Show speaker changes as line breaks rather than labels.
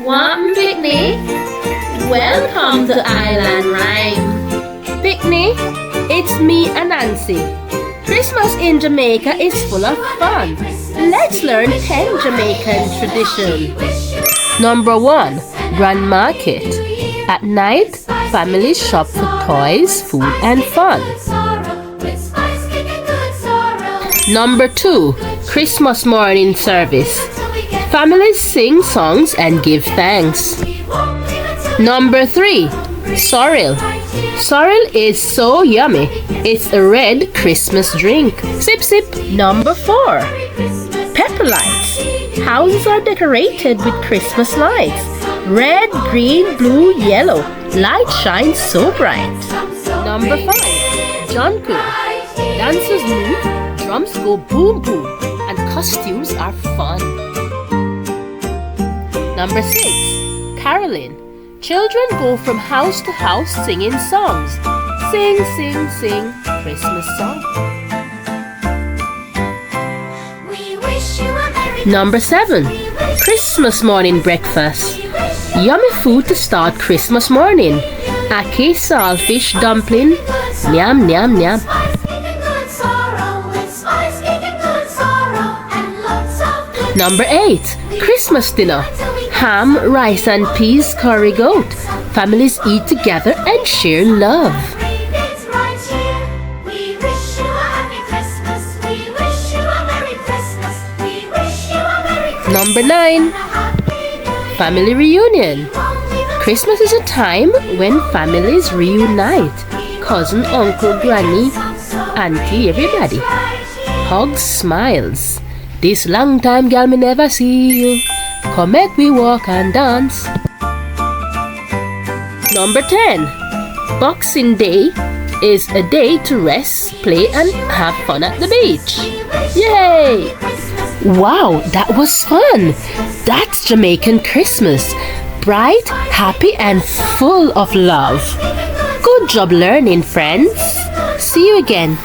Want picnic? Welcome to Island Rhyme.
Picnic, it's me and Nancy. Christmas in Jamaica is full of fun. Let's learn 10 Jamaican traditions. Number 1, Grand Market. At night, families shop for toys, food and fun. Number 2, Christmas morning service. Families sing songs and give thanks. Number 3, Sorrel. Sorrel is so yummy. It's a red Christmas drink. Sip sip. Number 4, pepper lights. Houses are decorated with Christmas lights. Red, green, blue, yellow. Light shines so bright. Number 5, Junkanoo. Dancers move, drums go boom boom, and costumes are fun. Number 6, caroling. Children go from house to house singing songs. Sing, sing, sing, Christmas song. Number 7, Christmas morning breakfast. Yummy food to start Christmas morning. Ackee saltfish dumpling. Nyam, nyam, nyam. Number 8, Christmas dinner. Ham, rice and peas, curry goat. Families eat together and share love. Number 9, family reunion. Christmas is a time when families reunite. Cousin, uncle, granny, auntie, everybody. Hugs, smiles. This long time, girl, me never see you. Come make we walk and dance. Number 10, Boxing Day is a day to rest, play and have fun at the beach. Yay! Wow, that was fun. That's Jamaican Christmas. Bright, happy and full of love. Good job learning, friends. See you again.